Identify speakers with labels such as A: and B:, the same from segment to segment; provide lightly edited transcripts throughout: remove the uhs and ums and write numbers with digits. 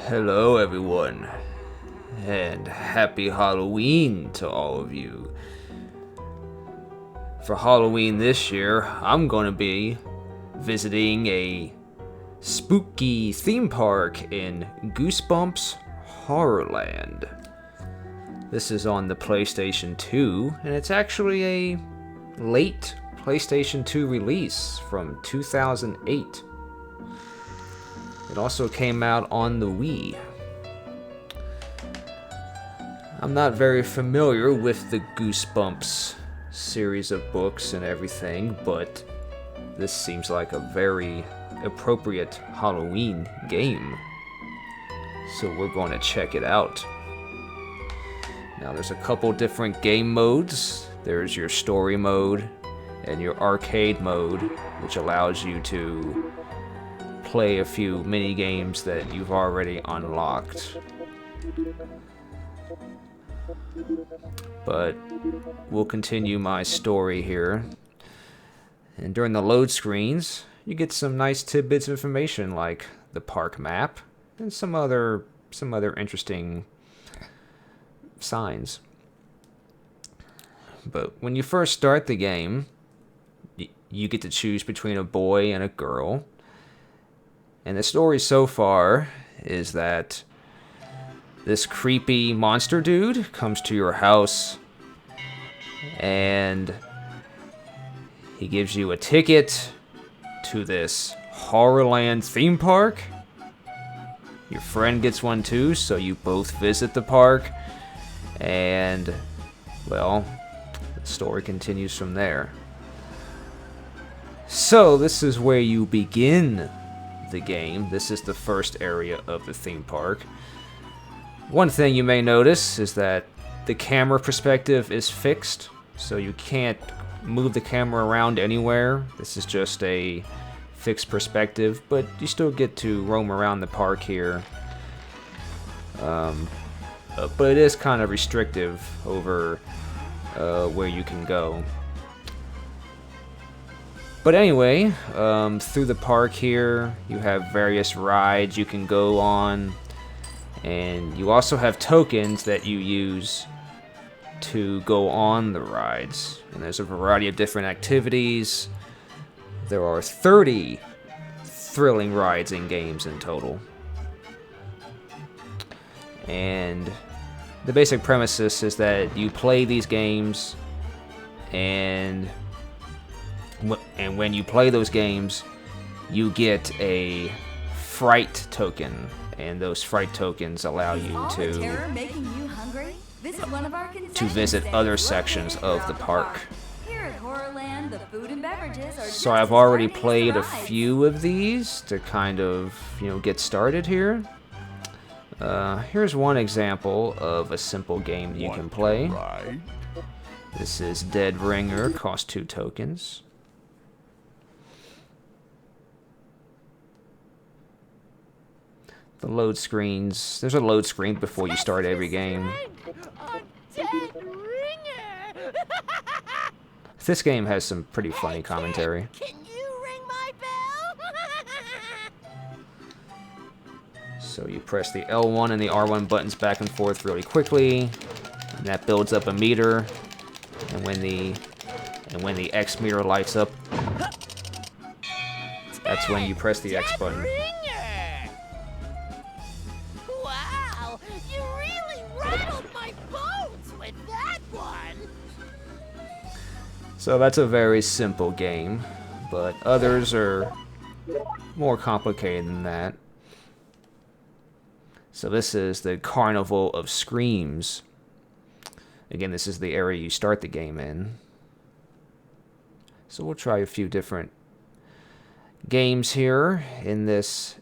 A: Hello, everyone, and happy Halloween to all of you. For Halloween this year, I'm going to be visiting a spooky theme park in Goosebumps, HorrorLand. This is on the PlayStation 2, and it's actually a late PlayStation 2 release from 2008. It also came out on the Wii. I'm not very familiar with the Goosebumps series of books and everything, but this seems like a very appropriate Halloween game. So we're going to check it out. Now there's a couple different game modes. There's your story mode and your arcade mode, which allows you to play a few mini games that you've already unlocked. But we'll continue my story here. And during the load screens, you get some nice tidbits of information like the park map and some other interesting signs. But when you first start the game, you get to choose between a boy and a girl. And the story so far is that this creepy monster dude comes to your house and he gives you a ticket to this HorrorLand theme park. Your friend gets one too, so you both visit the park, and, well, the story continues from there. So, this is where you begin the game. This is the first area of the theme park. One thing you may notice is that the camera perspective is fixed, so you can't move the camera around anywhere. This is just a fixed perspective, but you still get to roam around the park here. But it is kind of restrictive over where you can go. But anyway, through the park here, you have various rides you can go on, and you also have tokens that you use to go on the rides. And there's a variety of different activities. There are 30 thrilling rides and games in total. And the basic premises is that you play these games, and when you play those games, you get a fright token, and those fright tokens allow you to visit other sections of the park. So I've already played a few of these to kind of, get started here. Here's one example of a simple game you can play. This is Dead Ringer, costs 2 tokens. The load screens, there's a load screen before you start every game. This game has some pretty funny commentary.
B: Can you ring my bell?
A: So you press the L1 and the R1 buttons back and forth really quickly, and that builds up a meter. And when the X meter lights up, that's when you press the X button.
B: Wow, you really rattled my bones with that one.
A: So that's a very simple game, but others are more complicated than that. So this is the Carnival of Screams. Again, this is the area you start the game in. So we'll try a few different games here in this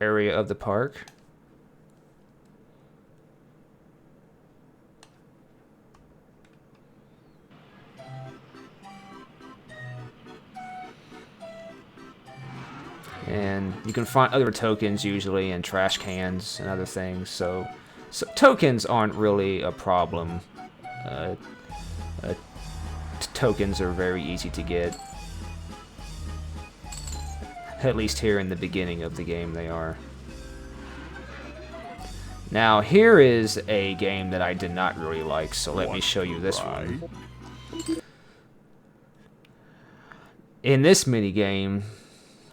A: area of the park. And you can find other tokens usually in trash cans and other things, so tokens aren't really a problem. Tokens are very easy to get. At least here in the beginning of the game they are. Now, here is a game that I did not really like, so let me show you this one. In this minigame,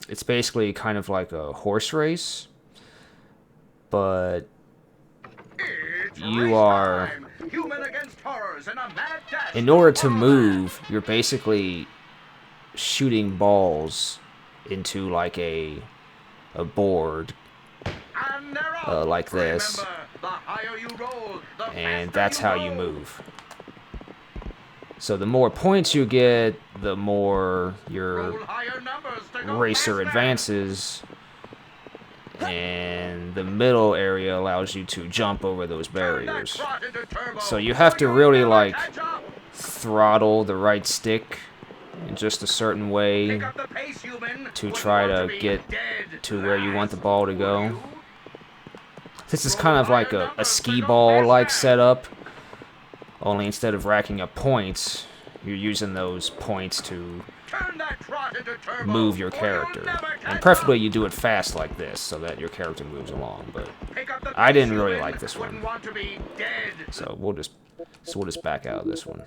A: it's basically kind of like a horse race, but you are... In order to move, you're basically shooting balls into like a board like this, and that's how you move. So the more points you get, the more your racer advances, and the middle area allows you to jump over those barriers. So you have to really like throttle the right stick in just a certain way to try to get to where you want the ball to go. This is kind of like a skee ball like setup, only instead of racking up points, you're using those points to move your character. And preferably you do it fast like this so that your character moves along, but I didn't really like this one. So we'll just back out of this one.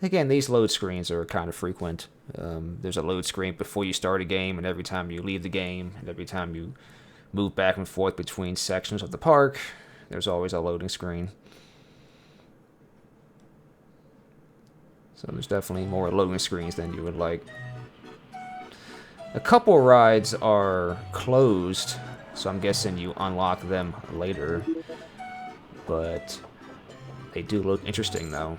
A: Again, these load screens are kind of frequent. There's a load screen before you start a game, and every time you leave the game, and every time you move back and forth between sections of the park, there's always a loading screen. So there's definitely more loading screens than you would like. A couple rides are closed, so I'm guessing you unlock them later. But they do look interesting, though.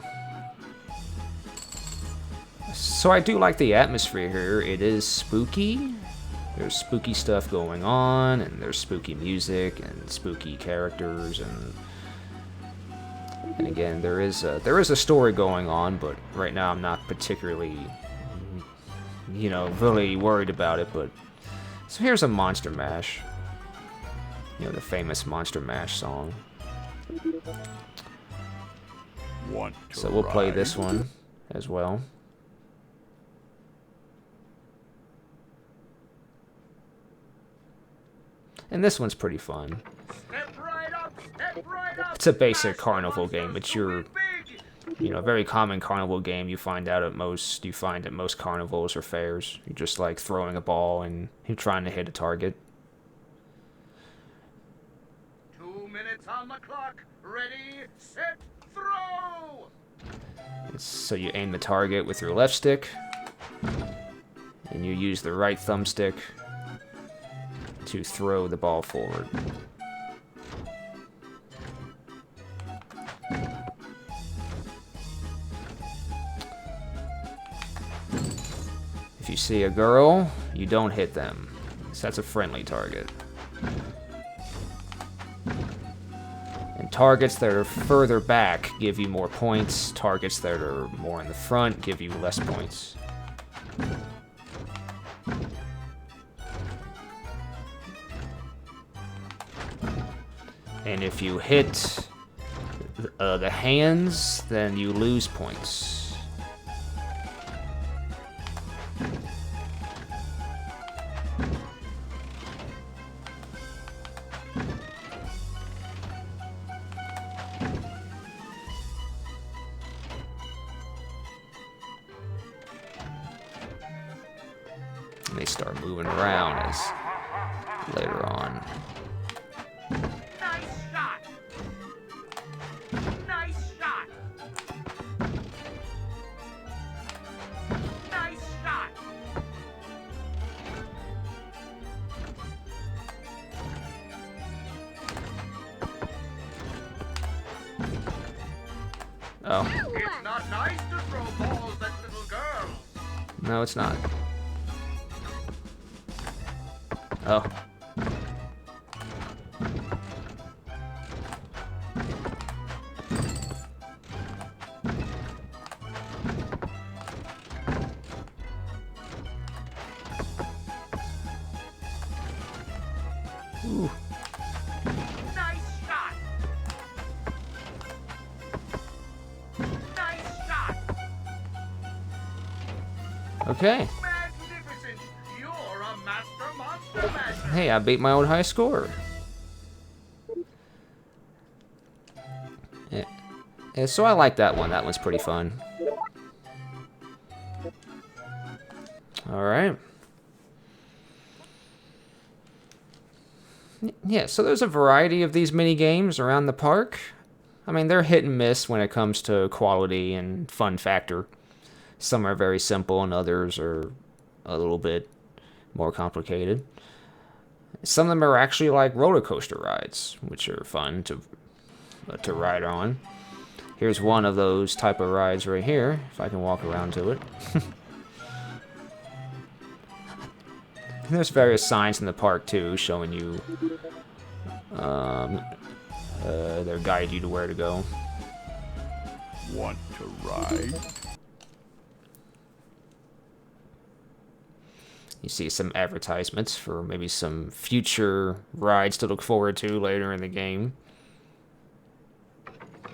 A: So I do like the atmosphere here. It is spooky. There's spooky stuff going on, and there's spooky music and spooky characters, and again, there is a story going on, but right now I'm not particularly, really worried about it. But so here's a Monster Mash, the famous Monster Mash song. So we'll play this one as well. And this one's pretty fun. It's a basic carnival game. It's your, very common carnival game you find at most carnivals or fairs. You're just like throwing a ball and you're trying to hit a target.
C: 2 minutes on the clock. Ready, set, throw!
A: So you aim the target with your left stick, and you use the right thumbstick to throw the ball forward. If you see a girl, you don't hit them. So that's a friendly target. And targets that are further back give you more points. Targets that are more in the front give you less points. And if you hit the hands, then you lose points. And they start moving around as later on. Oh.
C: It's not nice to throw balls at little girls.
A: No, it's not. Oh. Ooh.
C: Nice shot. Nice shot.
A: Okay.
C: Magnificent! You're a master monster masher!
A: Hey, I beat my old high score. Yeah, so I like that one. That one's pretty fun. Alright. Yeah, so there's a variety of these mini games around the park. I mean, they're hit and miss when it comes to quality and fun factor. Some are very simple and others are a little bit more complicated. Some of them are actually like roller coaster rides, which are fun to ride on. Here's one of those type of rides right here, if I can walk around to it. There's various signs in the park too, showing you, they'll guide you to where to go.
D: Want to ride?
A: You see some advertisements for maybe some future rides to look forward to later in the game.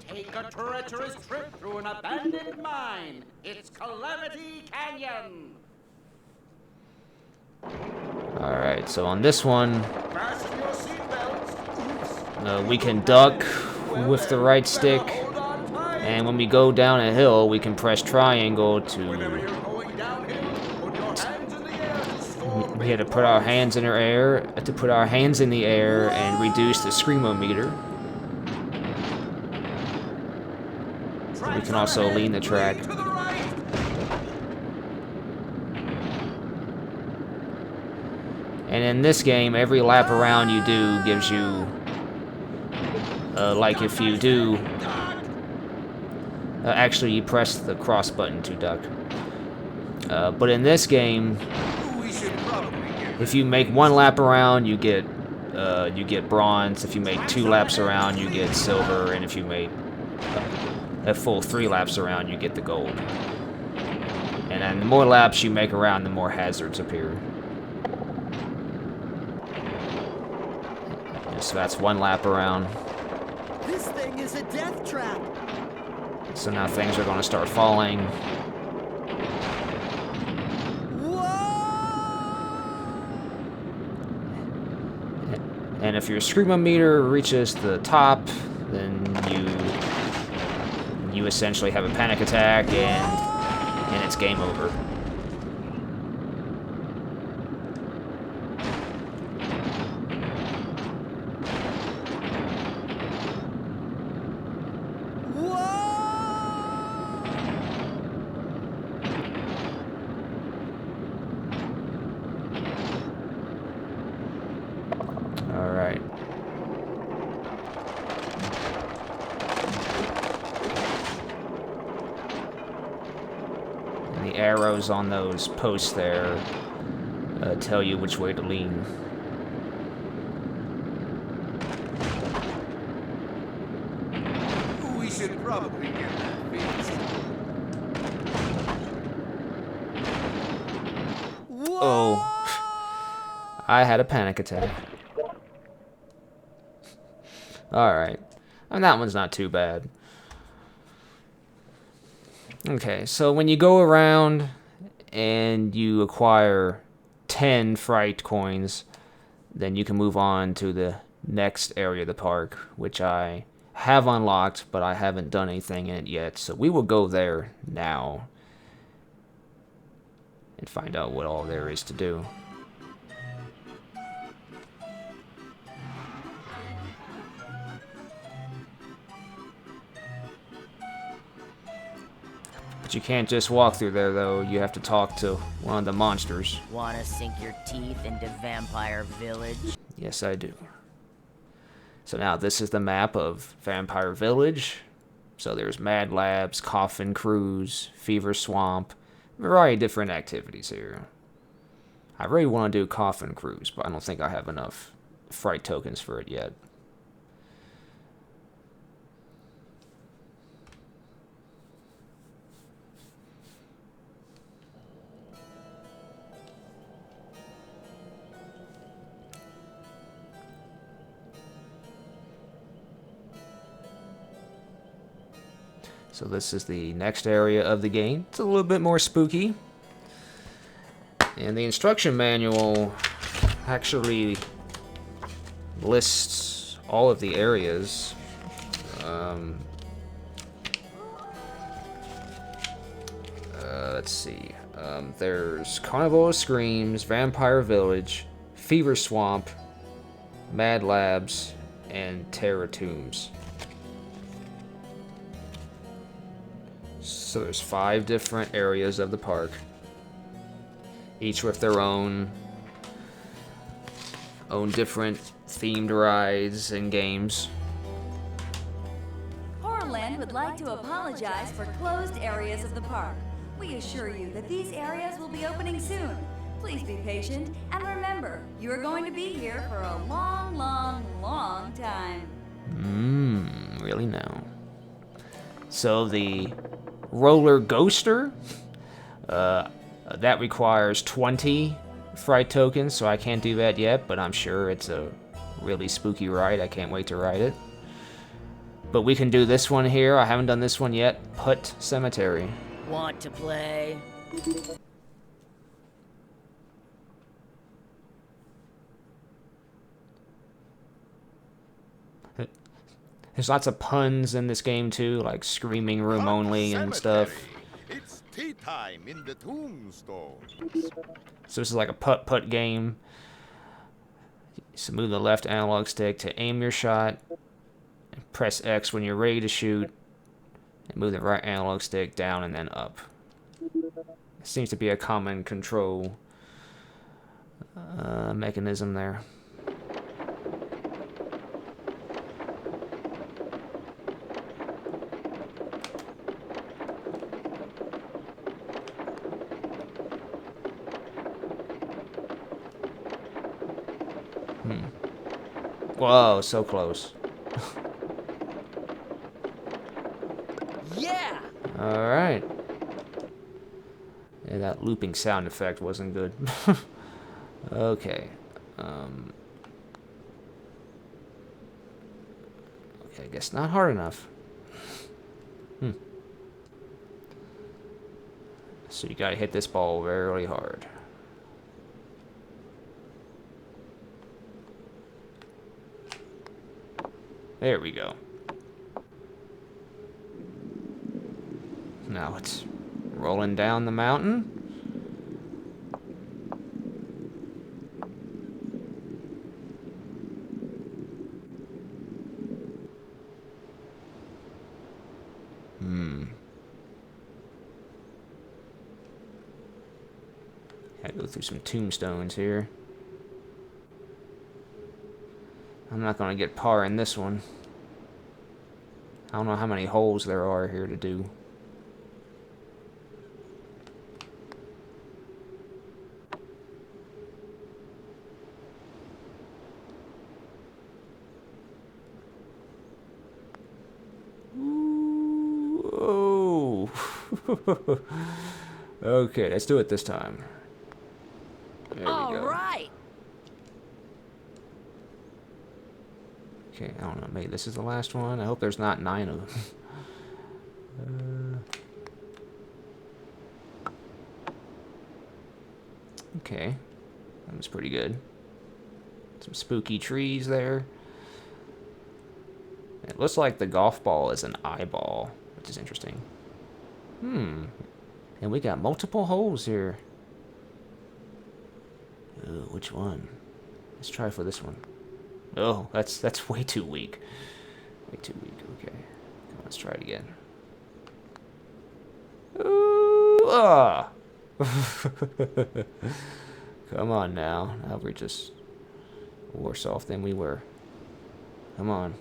E: Take a treacherous trip through an abandoned mine. It's Calamity Canyon.
A: Alright, so on this one,
E: Fasten your seatbelts.
A: we can duck with the right stick,
E: Hold on tight.
A: and when we go down a hill, we can press triangle
E: Whenever
A: to...
E: you're going downhill, put your hands in the air to score
A: We had to put our hands in the air and reduce the screamometer. We can also lean the track.
E: to the right.
A: And in this game, every lap around you do gives you, like if you do, actually you press the cross button to duck. But in this game, if you make one lap around, you get bronze. If you make 2 laps around, you get silver. And if you make a full 3 laps around, you get the gold. And then the more laps you make around, the more hazards appear. So that's 1 lap around.
B: This thing is a death trap.
A: So now things are going to start falling. And if your screamometer reaches the top, then you essentially have a panic attack and it's game over. Alright. And the arrows on those posts there tell you which way to lean.
D: We should probably get that fixed.
A: Oh. I had a panic attack. Alright. I mean, that one's not too bad. Okay, so when you go around and you acquire 10 fright coins, then you can move on to the next area of the park, which I have unlocked, but I haven't done anything in it yet. So we will go there now and find out what all there is to do. But you can't just walk through there, though. You have to talk to one of the monsters.
F: Wanna sink your teeth into Vampire Village?
A: Yes, I do. So now this is the map of Vampire Village. So there's Mad Labs, Coffin Cruise, Fever Swamp, a variety of different activities here. I really want to do Coffin Cruise, but I don't think I have enough fright tokens for it yet. So this is the next area of the game. It's a little bit more spooky. And the instruction manual actually lists all of the areas. Let's see. There's Carnival of Screams, Vampire Village, Fever Swamp, Mad Labs, and Terror Tombs. So there's 5 different areas of the park, each with their own different themed rides and games.
G: HorrorLand would like to apologize for closed areas of the park. We assure you that these areas will be opening soon. Please be patient, and remember, you are going to be here for a long, long, long time.
A: Really now. So the roller coaster, that requires 20 fright tokens, so I can't do that yet, but I'm sure it's a really spooky ride. I can't wait to ride it. But we can do this one here. I haven't done this one yet. Put Cemetery.
F: Want to play?
A: There's lots of puns in this game too, like screaming room only and stuff.
D: It's tea time in the tombstone.
A: So this is like a putt-putt game. So move the left analog stick to aim your shot. And press X when you're ready to shoot. And move the right analog stick down and then up. It seems to be a common control mechanism there. Whoa, so close.
F: Yeah!
A: Alright. Yeah, that looping sound effect wasn't good. Okay. Okay, I guess not hard enough. So you gotta hit this ball very hard. There we go. Now it's rolling down the mountain. Gotta go through some tombstones here. I'm not gonna get par in this one. I don't know how many holes there are here to do. Ooh, whoa. Okay, let's do it this time. There we go.
F: All right!
A: Okay, I don't know, maybe this is the last one. I hope there's not 9 of them. Okay, that was pretty good. Some spooky trees there. It looks like the golf ball is an eyeball, which is interesting. And we got multiple holes here. Ooh, which one? Let's try for this one. Oh, that's way too weak. Way too weak. Okay. Come on, let's try it again. Ooh, ah! Come on now. Now we're just worse off than we were. Come on.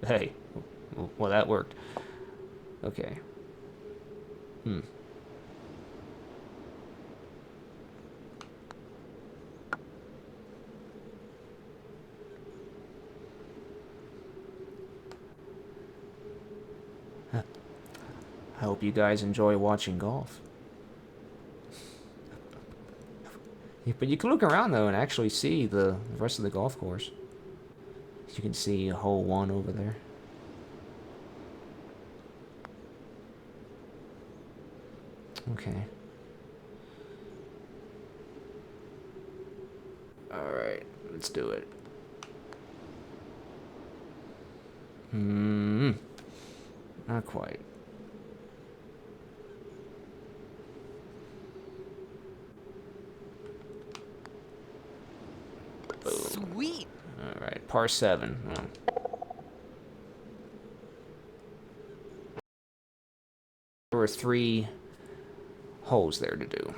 A: Hey. Well, that worked. Okay. I hope you guys enjoy watching golf. But you can look around though and actually see the rest of the golf course. You can see hole 1 over there. Okay. Alright, let's do it. Not quite.
B: Sweet.
A: Alright, par 7. There were 3 holes there to do.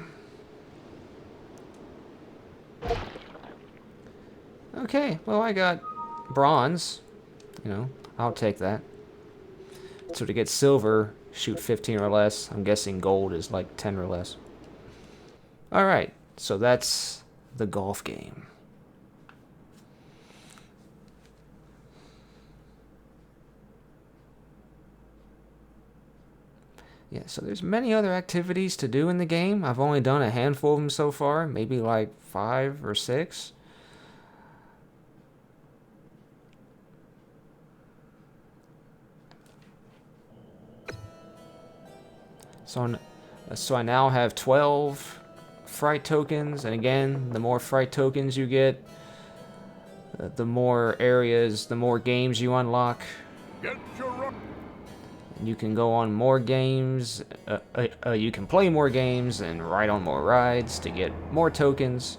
A: Okay, well, I got bronze. You know, I'll take that. So to get silver, shoot 15 or less. I'm guessing gold is like 10 or less. Alright, so that's the golf game. Yeah, so there's many other activities to do in the game. I've only done a handful of them so far, maybe like 5 or 6. So I now have 12 fright tokens, and again, the more fright tokens you get, the more areas, the more games you unlock.
D: Get your
A: You can go on more games, you can play more games and ride on more rides to get more tokens.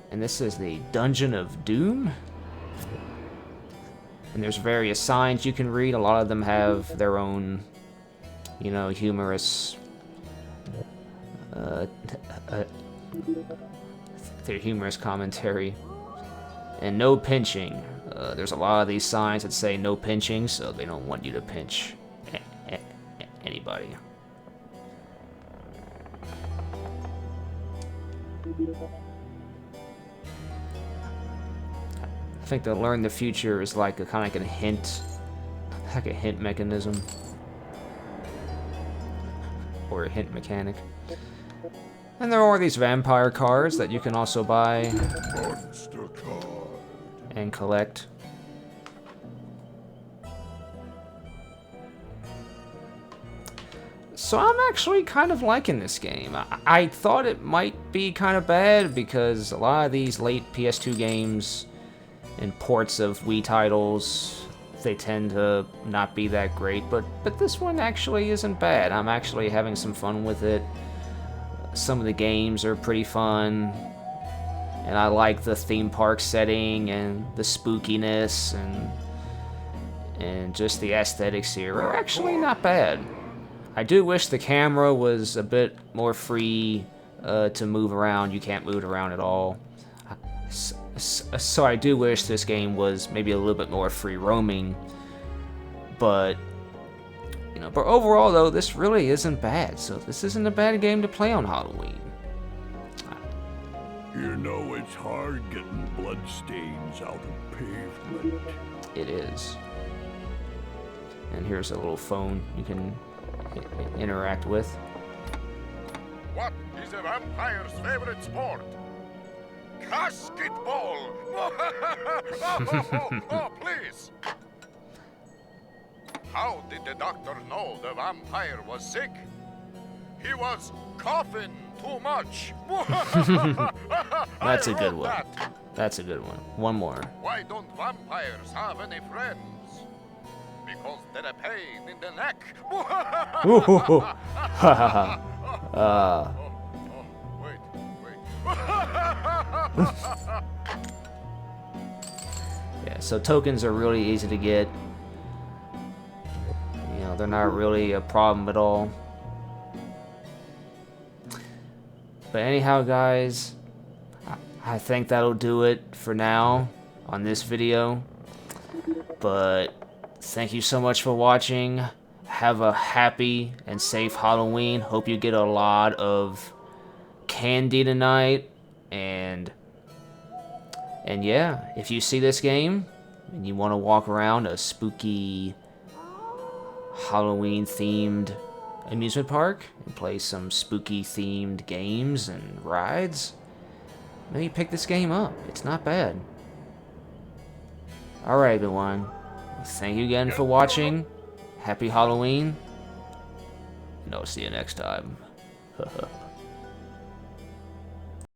A: And this is the Dungeon of Doom. And there's various signs you can read. A lot of them have their own, you know, humorous, their humorous commentary. And no pinching. There's a lot of these signs that say no pinching, so they don't want you to pinch anybody. I think the learn the future is like a kind of like a hint mechanism, or a hint mechanic. And there are these vampire cards that you can also buy
D: monster card.
A: and collect. So I'm actually kind of liking this game. I thought it might be kind of bad because a lot of these late PS2 games and ports of Wii titles, they tend to not be that great, but this one actually isn't bad. I'm actually having some fun with it. Some of the games are pretty fun, and I like the theme park setting and the spookiness and just the aesthetics here are actually not bad. I do wish the camera was a bit more free to move around. You can't move around at all. So I do wish this game was maybe a little bit more free roaming, but you know, but overall though, this really isn't bad. So this isn't a bad game to play on Halloween.
D: You know it's hard getting blood stains out of pavement.
A: It is. And here's a little phone you can interact with.
D: What is a vampire's favorite sport? Basketball! Oh, please! How did the doctor know the vampire was sick? He was coughing too much.
A: That's a good
D: heard
A: one.
D: that.
A: That's a good one. One more.
D: Why don't vampires have any friends? Because they're a pain in the neck. Wait.
A: Yeah, so tokens are really easy to get. You know, they're not really a problem at all. But anyhow, guys, I think that'll do it for now on this video. But thank you so much for watching. Have a happy and safe Halloween. Hope you get a lot of candy tonight. And yeah, if you see this game and you want to walk around a spooky Halloween themed amusement park and play some spooky themed games and rides, maybe pick this game up. It's not bad. Alright everyone, thank you again for watching. happy Halloween, and I'll see you next time.